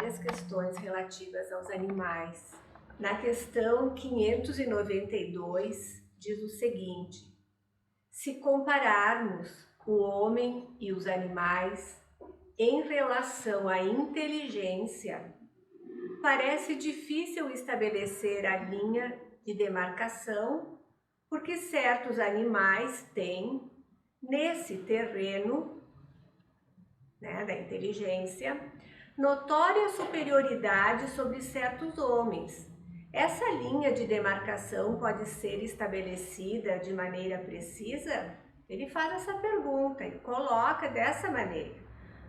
várias questões relativas aos animais. Na questão 592 diz o seguinte: se compararmos o homem e os animais em relação à inteligência, parece difícil estabelecer a linha de demarcação, porque certos animais têm, nesse terreno, da inteligência, notória superioridade sobre certos homens. Essa linha de demarcação pode ser estabelecida de maneira precisa? Ele faz essa pergunta e coloca dessa maneira.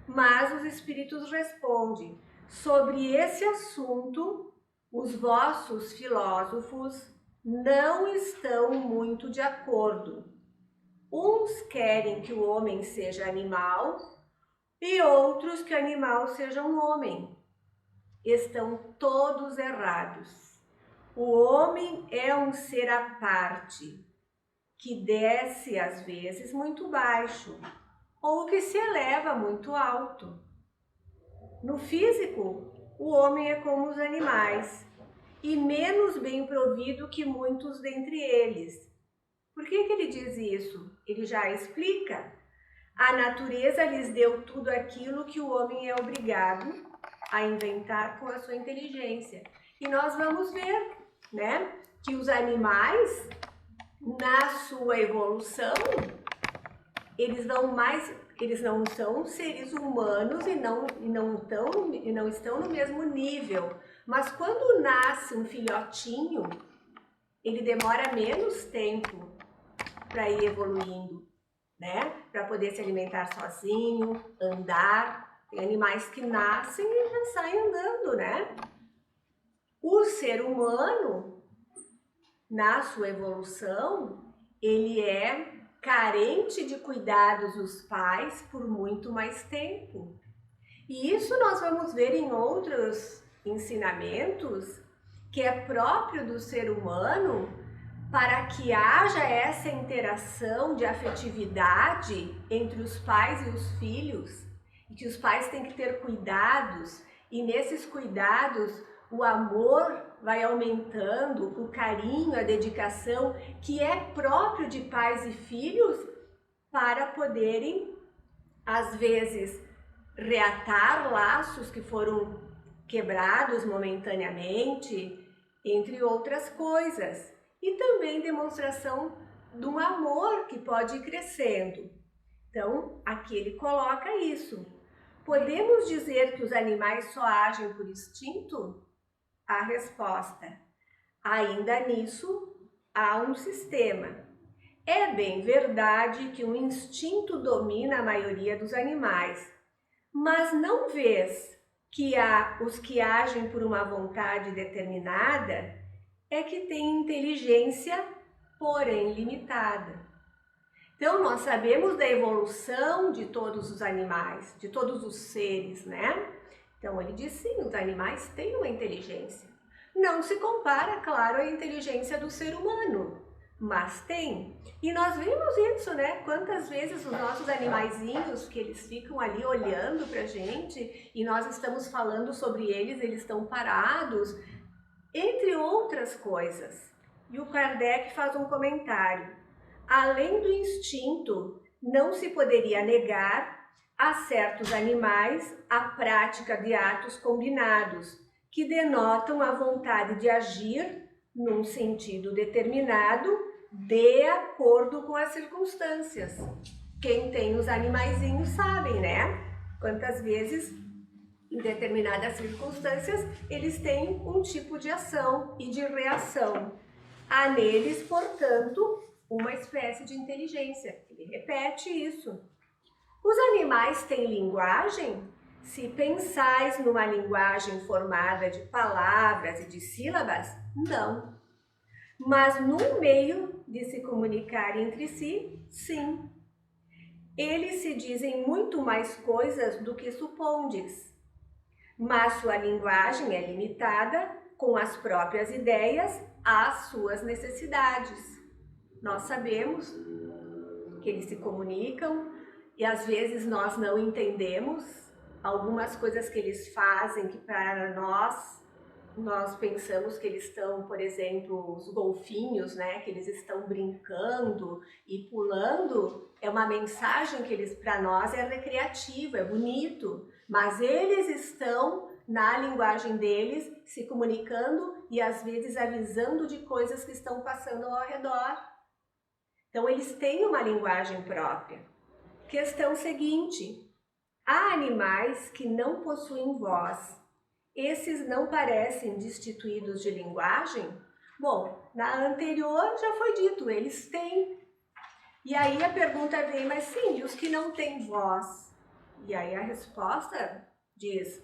Mas os espíritos respondem: sobre esse assunto, os vossos filósofos não estão muito de acordo. Uns querem que o homem seja animal e outros que o animal seja um homem. Estão todos errados. O homem é um ser à parte, que desce às vezes muito baixo, ou que se eleva muito alto. No físico, o homem é como os animais, e menos bem provido que muitos dentre eles. Por que ele diz isso? Ele já explica. A natureza lhes deu tudo aquilo que o homem é obrigado a inventar com a sua inteligência. E nós vamos ver, que os animais, na sua evolução, eles não são seres humanos e não estão no mesmo nível. Mas quando nasce um filhotinho, ele demora menos tempo para ir evoluindo, para poder se alimentar sozinho, andar. Tem animais que nascem e já saem andando, O ser humano, na sua evolução, ele é carente de cuidados dos pais por muito mais tempo. E isso nós vamos ver em outros ensinamentos, que é próprio do ser humano, para que haja essa interação de afetividade entre os pais e os filhos, e que os pais têm que ter cuidados, e nesses cuidados o amor vai aumentando, o carinho, a dedicação, que é próprio de pais e filhos, para poderem, às vezes, reatar laços que foram quebrados momentaneamente, entre outras coisas. E também demonstração de um amor que pode ir crescendo. Então, aqui ele coloca isso. Podemos dizer que os animais só agem por instinto? A resposta: ainda nisso há um sistema. É bem verdade que o instinto domina a maioria dos animais, mas não vês que há os que agem por uma vontade determinada é que têm inteligência, porém limitada. Então, nós sabemos da evolução de todos os animais, de todos os seres, Então, ele diz sim, os animais têm uma inteligência. Não se compara, claro, à inteligência do ser humano, mas tem. E nós vimos isso, Quantas vezes os nossos animaizinhos, que eles ficam ali olhando pra gente, e nós estamos falando sobre eles, eles estão parados, entre outras coisas. E o Kardec faz um comentário. Além do instinto, não se poderia negar a certos animais a prática de atos combinados, que denotam a vontade de agir num sentido determinado, de acordo com as circunstâncias. Quem tem os animaizinhos sabem, Quantas vezes, em determinadas circunstâncias, eles têm um tipo de ação e de reação. Há neles, portanto, uma espécie de inteligência. Ele repete isso. Os animais têm linguagem? Se pensais numa linguagem formada de palavras e de sílabas, não. Mas num meio de se comunicar entre si, sim. Eles se dizem muito mais coisas do que supondes, mas sua linguagem é limitada com as próprias ideias às suas necessidades. Nós sabemos que eles se comunicam e às vezes nós não entendemos, algumas coisas que eles fazem que para nós pensamos que eles estão, por exemplo, os golfinhos, né, que eles estão brincando e pulando, é uma mensagem que eles, para nós, é recreativa, é bonito, mas eles estão, na linguagem deles, se comunicando e às vezes avisando de coisas que estão passando ao redor. Então, eles têm uma linguagem própria. Questão seguinte: há animais que não possuem voz. Esses não parecem destituídos de linguagem? Bom, na anterior já foi dito, eles têm. E aí a pergunta vem, mas sim, e os que não têm voz? E aí a resposta diz,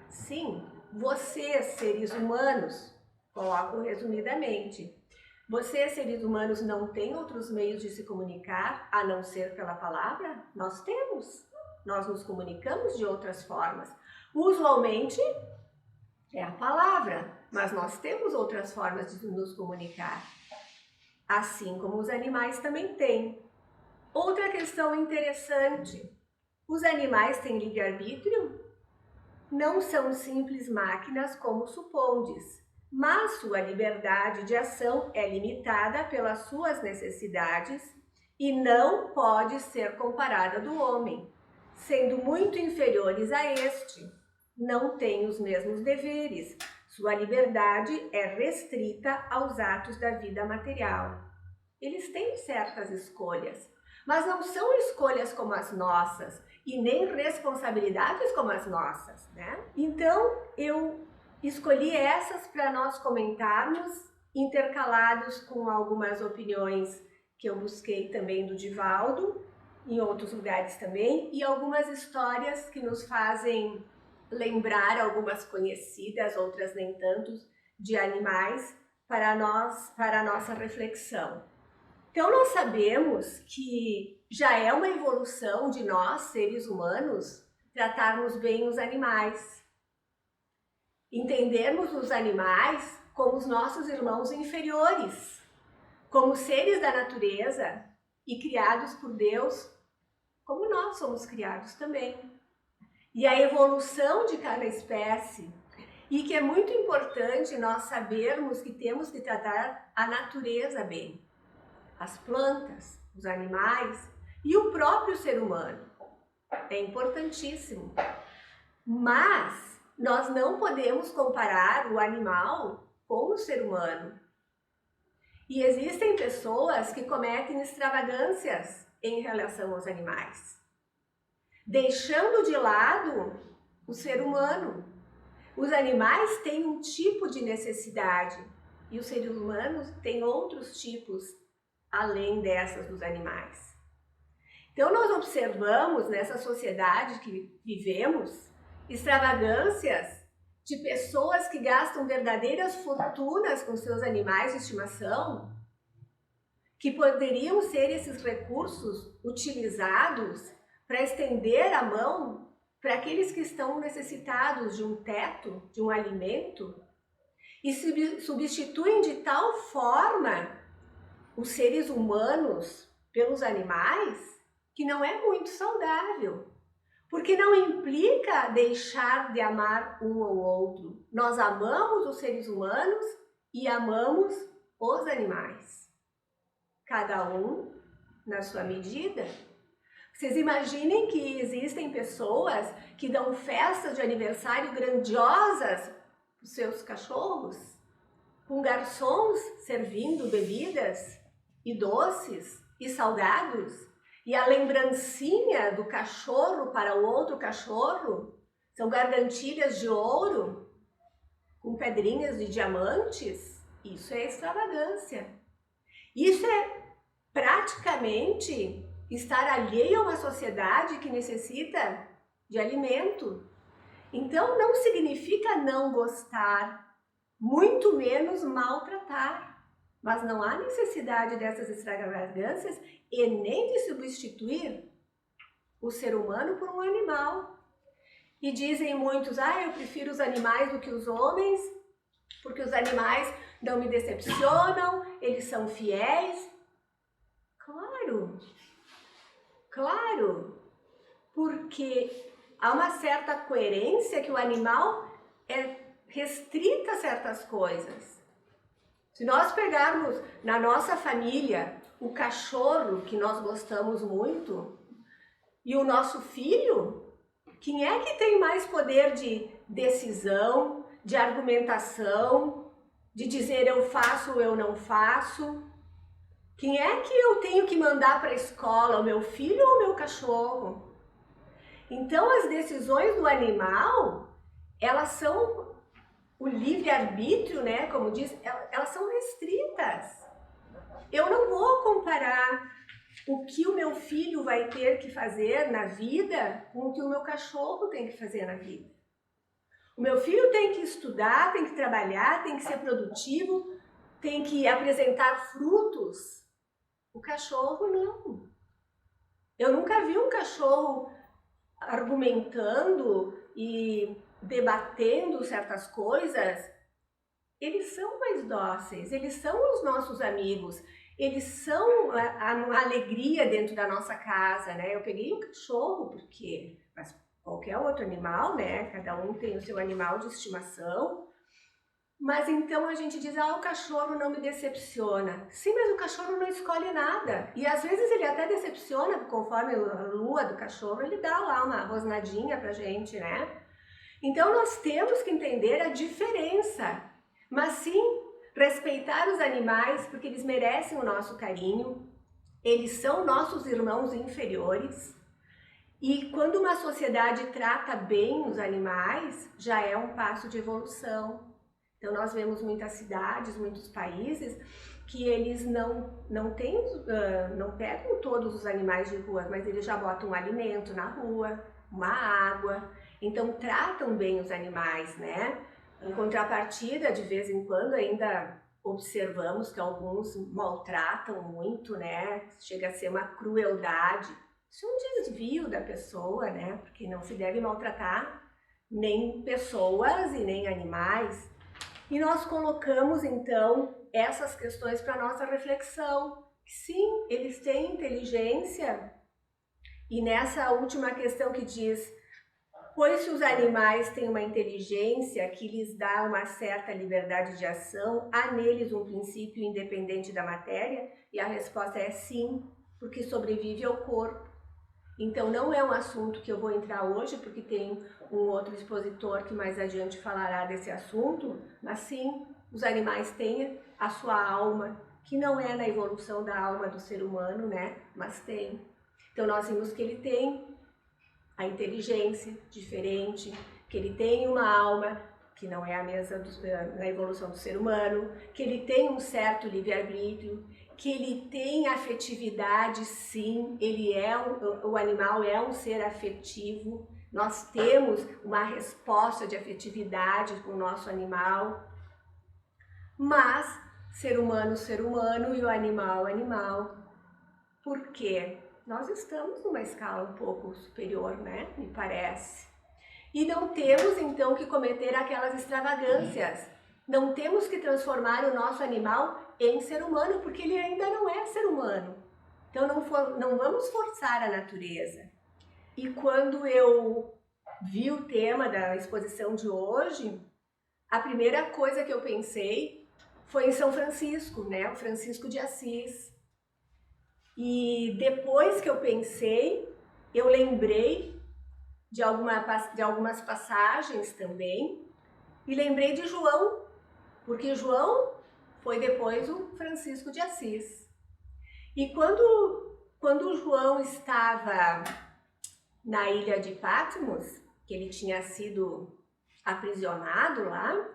sim, vocês, seres humanos, coloco resumidamente, vocês, seres humanos, não têm outros meios de se comunicar a não ser pela palavra? Nós temos. Nós nos comunicamos de outras formas. Usualmente é a palavra, mas nós temos outras formas de nos comunicar. Assim como os animais também têm. Outra questão interessante. Os animais têm livre-arbítrio? Não são simples máquinas como supondes, mas sua liberdade de ação é limitada pelas suas necessidades e não pode ser comparada do homem, sendo muito inferiores a este. Não têm os mesmos deveres. Sua liberdade é restrita aos atos da vida material. Eles têm certas escolhas, mas não são escolhas como as nossas e nem responsabilidades como as nossas, né? Então, eu escolhi essas para nós comentarmos, intercalados com algumas opiniões que eu busquei também do Divaldo, em outros lugares também, e algumas histórias que nos fazem lembrar, algumas conhecidas, outras nem tanto, de animais para a nossa reflexão. Então nós sabemos que já é uma evolução de nós, seres humanos, tratarmos bem os animais. Entendermos os animais como os nossos irmãos inferiores, como seres da natureza e criados por Deus, como nós somos criados também. E a evolução de cada espécie, e que é muito importante nós sabermos que temos que tratar a natureza bem, as plantas, os animais e o próprio ser humano. É importantíssimo. Mas nós não podemos comparar o animal com o ser humano. E existem pessoas que cometem extravagâncias em relação aos animais, deixando de lado o ser humano. Os animais têm um tipo de necessidade e os seres humanos têm outros tipos além dessas dos animais. Então nós observamos nessa sociedade que vivemos extravagâncias de pessoas que gastam verdadeiras fortunas com seus animais de estimação, que poderiam ser esses recursos utilizados para estender a mão para aqueles que estão necessitados de um teto, de um alimento, e substituem de tal forma os seres humanos pelos animais que não é muito saudável, porque não implica deixar de amar um ou outro. Nós amamos os seres humanos e amamos os animais, cada um na sua medida. Vocês imaginem que existem pessoas que dão festas de aniversário grandiosas para os seus cachorros, com garçons servindo bebidas e doces e salgados, e a lembrancinha do cachorro para o outro cachorro são gargantilhas de ouro com pedrinhas de diamantes. Isso é extravagância. Isso é praticamente estar alheio a uma sociedade que necessita de alimento. Então não significa não gostar, muito menos maltratar. Mas não há necessidade dessas extravagâncias e nem de substituir o ser humano por um animal. E dizem muitos, eu prefiro os animais do que os homens, porque os animais não me decepcionam, eles são fiéis. Claro, porque há uma certa coerência que o animal é restrita a certas coisas. Se nós pegarmos na nossa família o cachorro, que nós gostamos muito, e o nosso filho, quem é que tem mais poder de decisão, de argumentação, de dizer eu faço ou eu não faço? Quem é que eu tenho que mandar para a escola, o meu filho ou o meu cachorro? Então as decisões do animal, elas são o livre-arbítrio, né, como diz, elas são restritas. Eu não vou comparar o que o meu filho vai ter que fazer na vida com o que o meu cachorro tem que fazer na vida. O meu filho tem que estudar, tem que trabalhar, tem que ser produtivo, tem que apresentar frutos. O cachorro não. Eu nunca vi um cachorro argumentando e debatendo certas coisas. Eles são mais dóceis, eles são os nossos amigos, eles são a alegria dentro da nossa casa, né? Eu peguei um cachorro porque, mas qualquer outro animal, né? Cada um tem o seu animal de estimação. Mas então a gente diz, o cachorro não me decepciona. Sim, mas o cachorro não escolhe nada. E às vezes ele até decepciona, conforme a lua do cachorro, ele dá lá uma rosnadinha pra gente, né? Então nós temos que entender a diferença. Mas sim, respeitar os animais, porque eles merecem o nosso carinho. Eles são nossos irmãos inferiores. E quando uma sociedade trata bem os animais, já é um passo de evolução. Então nós vemos muitas cidades, muitos países que eles não pegam todos os animais de rua, mas eles já botam um alimento na rua, uma água. Então tratam bem os animais, né? Em contrapartida, de vez em quando ainda observamos que alguns maltratam muito, né? Chega a ser uma crueldade. Isso é um desvio da pessoa, né? Porque não se deve maltratar nem pessoas e nem animais. E nós colocamos, então, essas questões para nossa reflexão. Sim, eles têm inteligência. E nessa última questão que diz, pois se os animais têm uma inteligência que lhes dá uma certa liberdade de ação, há neles um princípio independente da matéria? E a resposta é sim, porque sobrevive ao corpo. Então não é um assunto que eu vou entrar hoje, porque tem um outro expositor que mais adiante falará desse assunto, mas sim, os animais têm a sua alma, que não é na evolução da alma do ser humano, né? Mas tem. Então nós vimos que ele tem a inteligência diferente, que ele tem uma alma que não é a mesma na evolução do ser humano, que ele tem um certo livre-arbítrio, que ele tem afetividade, sim, o animal é um ser afetivo, nós temos uma resposta de afetividade com o nosso animal, mas ser humano e o animal. Por quê? Nós estamos numa escala um pouco superior, né? Me parece. E não temos, então, que cometer aquelas extravagâncias. Não temos que transformar o nosso animal em ser humano, porque ele ainda não é ser humano. Então, não vamos forçar a natureza. E quando eu vi o tema da exposição de hoje, a primeira coisa que eu pensei foi em São Francisco, né? O Francisco de Assis. E depois que eu pensei, eu lembrei de algumas passagens também, e lembrei de João, porque João foi depois o Francisco de Assis. E quando João estava na ilha de Patmos, que ele tinha sido aprisionado lá,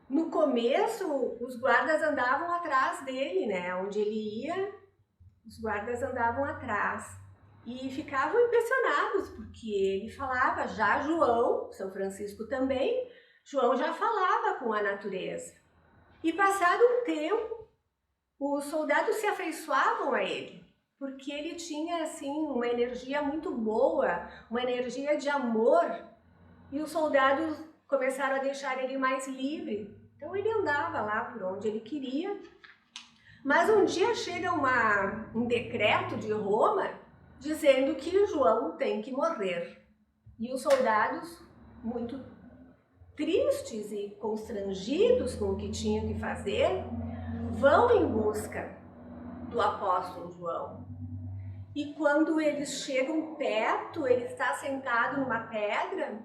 no começo os guardas andavam atrás dele, né? Onde ele ia, os guardas andavam atrás. E ficavam impressionados, porque ele falava, já João, São Francisco também, João já falava com a natureza. E passado um tempo, os soldados se afeiçoavam a ele, porque ele tinha assim uma energia muito boa, uma energia de amor, e os soldados começaram a deixar ele mais livre. Então ele andava lá por onde ele queria. Mas um dia chega um decreto de Roma dizendo que João tem que morrer. E os soldados, muito tristes e constrangidos com o que tinham que fazer, vão em busca do apóstolo João. E quando eles chegam perto, ele está sentado numa pedra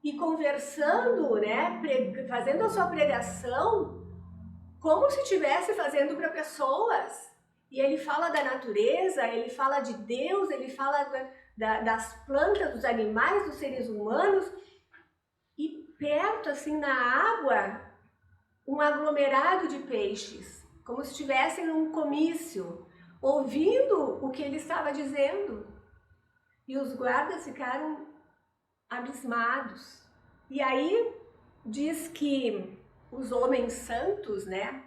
e conversando, né, fazendo a sua pregação, como se estivesse fazendo para pessoas. E ele fala da natureza, ele fala de Deus, ele fala das plantas, dos animais, dos seres humanos. E perto, assim, na água, um aglomerado de peixes, como se estivessem num comício, ouvindo o que ele estava dizendo. E os guardas ficaram abismados. E aí diz que os homens santos, né,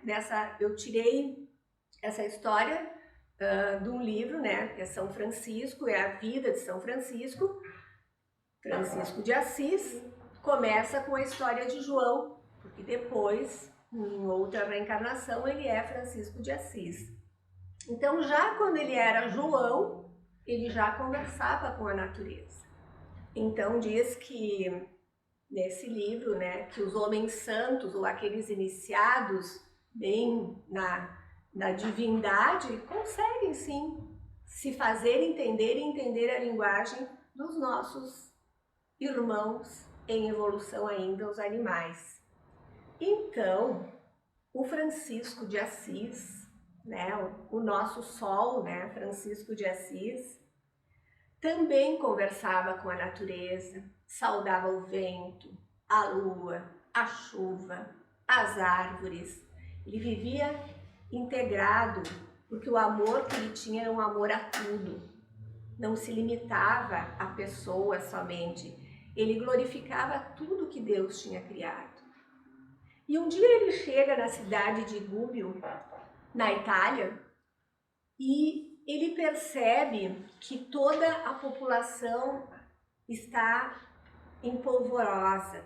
eu tirei essa história de um livro, né, que é São Francisco, é a vida de São Francisco, Francisco de Assis, começa com a história de João, porque depois, em outra reencarnação, ele é Francisco de Assis. Então, já quando ele era João, ele já conversava com a natureza. Então, diz que nesse livro, né, que os homens santos, ou aqueles iniciados bem na divindade, conseguem sim se fazer entender e entender a linguagem dos nossos irmãos em evolução ainda, os animais. Então, o Francisco de Assis, né, o nosso sol, né, Francisco de Assis, também conversava com a natureza, saudava o vento, a lua, a chuva, as árvores. Ele vivia integrado, porque o amor que ele tinha era um amor a tudo. Não se limitava a pessoas somente. Ele glorificava tudo que Deus tinha criado. E um dia ele chega na cidade de Gubbio, na Itália, e ele percebe que toda a população está empolvorosa,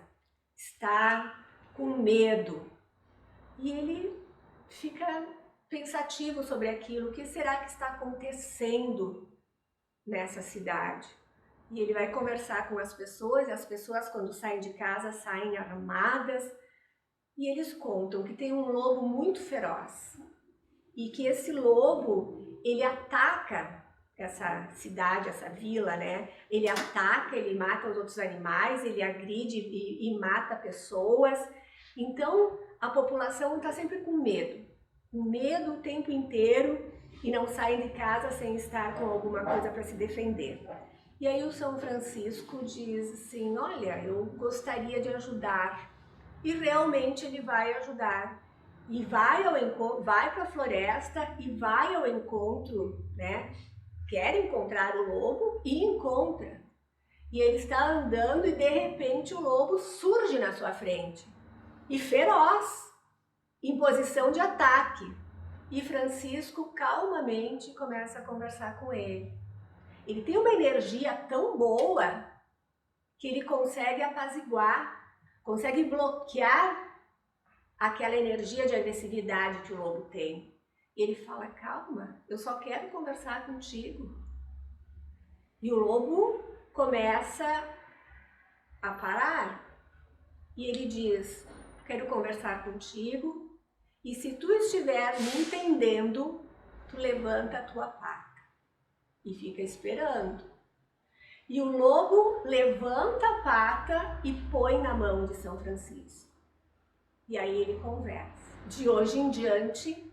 está com medo. E ele fica pensativo sobre aquilo, o que será que está acontecendo nessa cidade? E ele vai conversar com as pessoas, e as pessoas quando saem de casa saem armadas, e eles contam que tem um lobo muito feroz, e que esse lobo, ele ataca essa cidade, essa vila, né? Ele ataca, ele mata os outros animais, ele agride e mata pessoas. Então, a população está sempre com medo o tempo inteiro, e não saem de casa sem estar com alguma coisa para se defender. E aí o São Francisco diz assim, olha, eu gostaria de ajudar. E realmente ele vai ajudar. E vai para a floresta e vai ao encontro, né? Quer encontrar o lobo e encontra. E ele está andando e de repente o lobo surge na sua frente. E feroz, em posição de ataque. E Francisco calmamente começa a conversar com ele. Ele tem uma energia tão boa que ele consegue apaziguar, consegue bloquear aquela energia de agressividade que o lobo tem. E ele fala, calma, eu só quero conversar contigo. E o lobo começa a parar. E ele diz, quero conversar contigo, e se tu estiver me entendendo, tu levanta a tua pata e fica esperando. E o lobo levanta a pata e põe na mão de São Francisco. E aí ele conversa. De hoje em diante,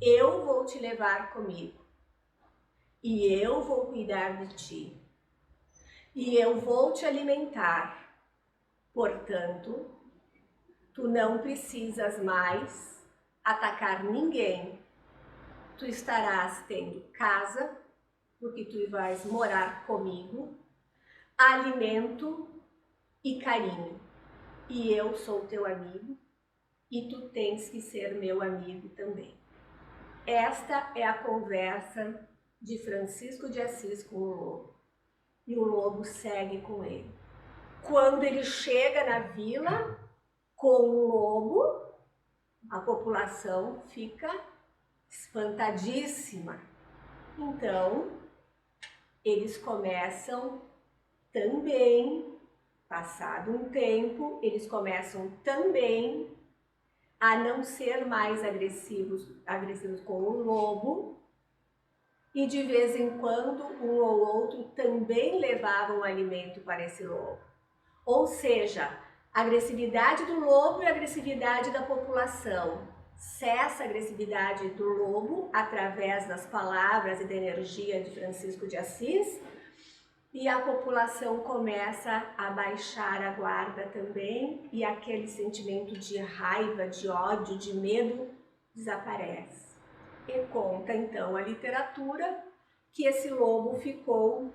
eu vou te levar comigo. E eu vou cuidar de ti. E eu vou te alimentar. Portanto, tu não precisas mais atacar ninguém. Tu estarás tendo casa, porque tu vais morar comigo, alimento e carinho. E eu sou teu amigo, e tu tens que ser meu amigo também. Esta é a conversa de Francisco de Assis com o lobo. E o lobo segue com ele. Quando ele chega na vila com o lobo, a população fica espantadíssima. Então, eles começam também, passado um tempo, eles começam também a não ser mais agressivos com o lobo, e de vez em quando um ou outro também levavam alimento para esse lobo. Ou seja, a agressividade do lobo e a agressividade da população. Cessa a agressividade do lobo através das palavras e da energia de Francisco de Assis, e a população começa a baixar a guarda também, e aquele sentimento de raiva, de ódio, de medo desaparece. E conta então a literatura que esse lobo ficou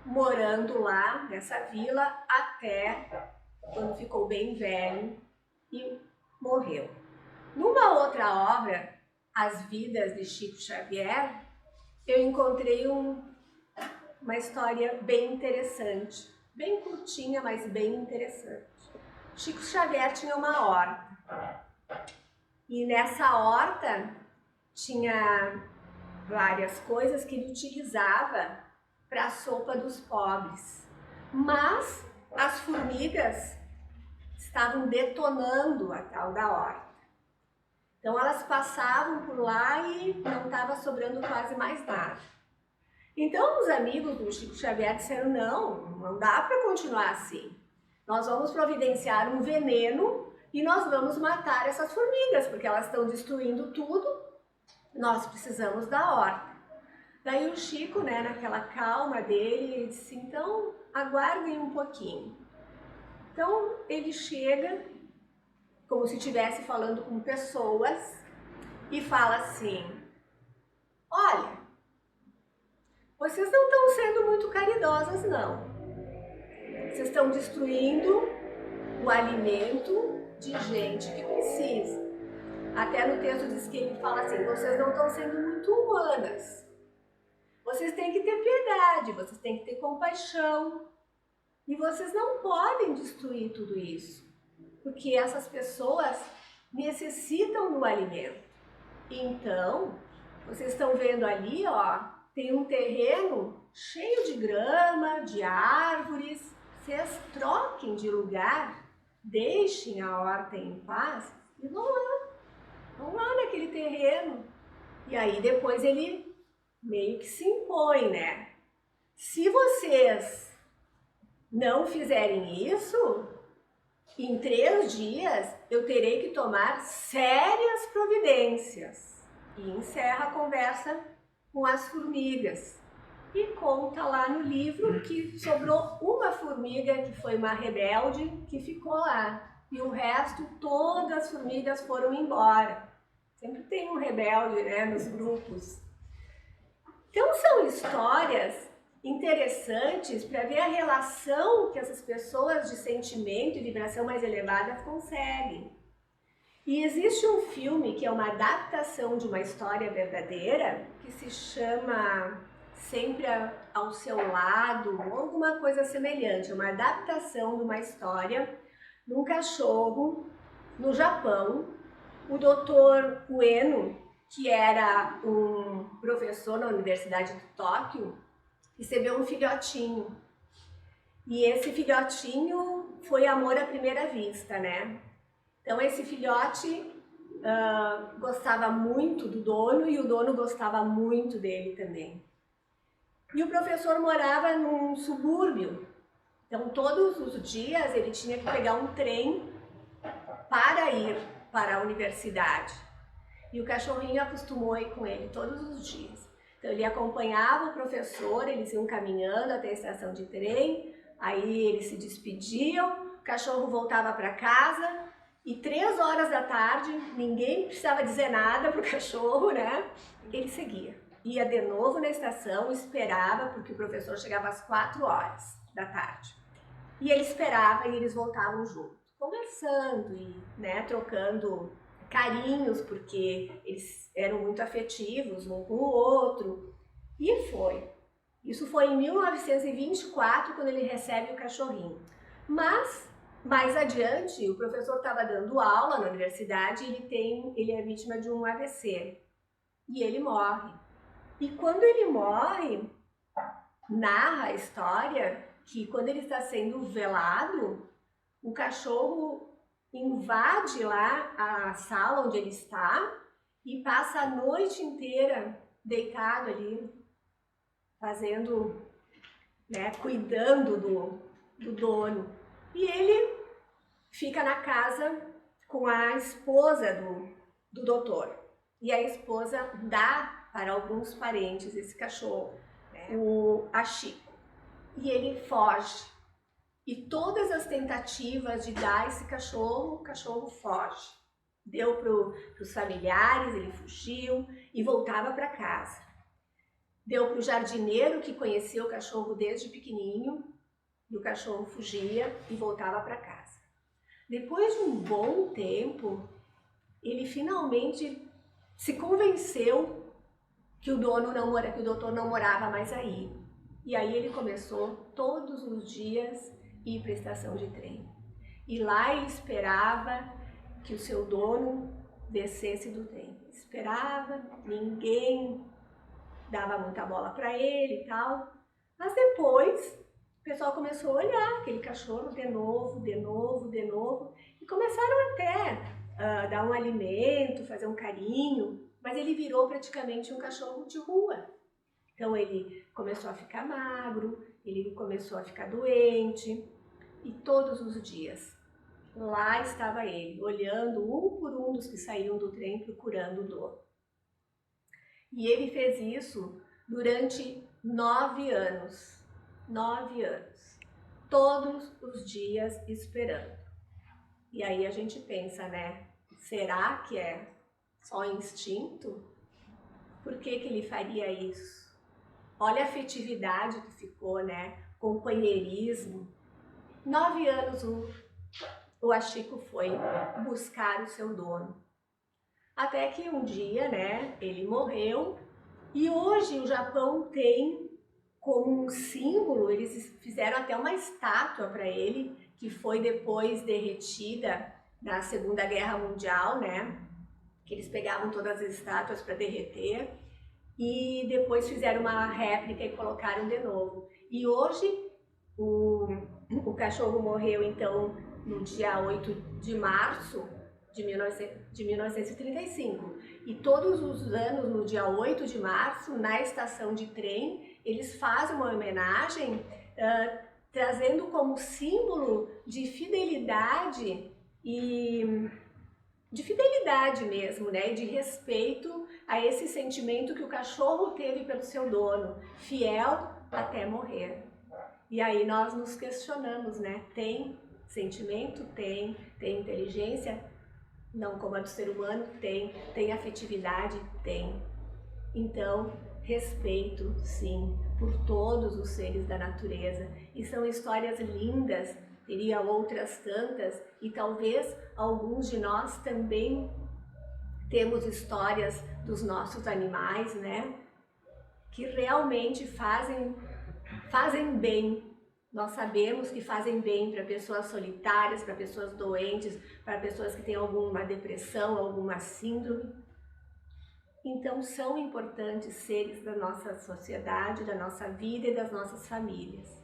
morando lá nessa vila até quando ficou bem velho e morreu. Numa outra obra, As Vidas de Chico Xavier, eu encontrei uma história bem interessante, bem curtinha, mas bem interessante. Chico Xavier tinha uma horta, e nessa horta tinha várias coisas que ele utilizava para a sopa dos pobres, mas as formigas estavam detonando a tal da horta. Então elas passavam por lá e não estava sobrando quase mais nada. Então os amigos do Chico Xavier disseram, não dá para continuar assim. Nós vamos providenciar um veneno e nós vamos matar essas formigas, porque elas estão destruindo tudo. Nós precisamos da horta. Daí o Chico, naquela calma dele, disse, então aguardem um pouquinho. Então ele chega, como se estivesse falando com pessoas, e fala assim, olha, vocês não estão sendo muito caridosas não. Vocês estão destruindo o alimento de gente que precisa. Até no texto diz que ele fala assim, vocês não estão sendo muito humanas. Vocês têm que ter piedade, vocês têm que ter compaixão. E vocês não podem destruir tudo isso, porque essas pessoas necessitam do alimento. Então, vocês estão vendo ali, tem um terreno cheio de grama, de árvores. Vocês troquem de lugar, deixem a horta em paz e vão lá naquele terreno. E aí depois ele meio que se impõe, Se vocês não fizerem isso, em 3 dias eu terei que tomar sérias providências. E encerra a conversa com as formigas. E conta lá no livro que sobrou uma formiga que foi uma rebelde que ficou lá. E o resto, todas as formigas foram embora. Sempre tem um rebelde, nos grupos. Então são histórias interessantes para ver a relação que essas pessoas de sentimento e vibração mais elevada conseguem. E existe um filme que é uma adaptação de uma história verdadeira que se chama Sempre ao Seu Lado, ou alguma coisa semelhante. É uma adaptação de uma história de um cachorro no Japão. O Dr. Ueno, que era um professor na Universidade de Tóquio, recebeu um filhotinho. E esse filhotinho foi amor à primeira vista, Então esse filhote gostava muito do dono e o dono gostava muito dele também. E o professor morava num subúrbio. Então todos os dias ele tinha que pegar um trem para ir para a universidade. E o cachorrinho acostumou a ir com ele todos os dias. Então ele acompanhava o professor, eles iam caminhando até a estação de trem, aí eles se despediam, o cachorro voltava para casa e 3 horas da tarde, ninguém precisava dizer nada para o cachorro, Ele seguia. Ia de novo na estação, esperava, porque o professor chegava às 4 horas da tarde. E ele esperava e eles voltavam juntos, conversando e trocando carinhos, porque eles eram muito afetivos um com o outro. E foi. Isso foi em 1924, quando ele recebe o cachorrinho. Mas, mais adiante, o professor estava dando aula na universidade e ele é vítima de um AVC. E ele morre. E quando ele morre, narra a história que quando ele está sendo velado, o cachorro invade lá a sala onde ele está e passa a noite inteira deitado ali, fazendo, né, cuidando do dono. E ele fica na casa com a esposa do doutor. E a esposa dá para alguns parentes esse cachorro, né, o Ashiko. E ele foge. E todas as tentativas de dar esse cachorro, o cachorro foge. Deu para os familiares, ele fugiu e voltava para casa. Deu para o jardineiro que conhecia o cachorro desde pequenininho, e o cachorro fugia e voltava para casa. Depois de um bom tempo, ele finalmente se convenceu que o doutor não morava mais aí. E aí ele começou todos os dias ir para a estação de trem. E lá ele esperava que o seu dono descesse do trem. Esperava, ninguém dava muita bola para ele e tal. Mas depois o pessoal começou a olhar aquele cachorro de novo, e começaram até dar um alimento, fazer um carinho, mas ele virou praticamente um cachorro de rua. Então ele começou a ficar magro, ele começou a ficar doente, e todos os dias lá estava ele, olhando um por um dos que saíam do trem procurando o dono. E ele fez isso durante 9 anos. 9 anos. Todos os dias esperando. E aí a gente pensa, né? Será que é só instinto? Por que ele faria isso? Olha a afetividade que ficou, né? Companheirismo. 9 anos o Ashiko foi buscar o seu dono. Até que um dia, né, ele morreu, e hoje o Japão tem como um símbolo, eles fizeram até uma estátua para ele, que foi depois derretida na Segunda Guerra Mundial, né, que eles pegavam todas as estátuas para derreter, e depois fizeram uma réplica e colocaram de novo. E hoje o cachorro morreu, então, no dia 8 de março de 1935. E todos os anos, no dia 8 de março, na estação de trem, eles fazem uma homenagem trazendo como símbolo de fidelidade mesmo, né? De respeito a esse sentimento que o cachorro teve pelo seu dono, fiel até morrer. E aí nós nos questionamos, né? Tem sentimento? Tem inteligência? Não como a do ser humano? Tem afetividade? Tem. Então, respeito, sim, por todos os seres da natureza. E são histórias lindas, teria outras tantas, e talvez alguns de nós também temos histórias dos nossos animais, né? Que realmente fazem bem. Nós sabemos que fazem bem para pessoas solitárias, para pessoas doentes, para pessoas que têm alguma depressão, alguma síndrome. Então são importantes seres da nossa sociedade, da nossa vida e das nossas famílias.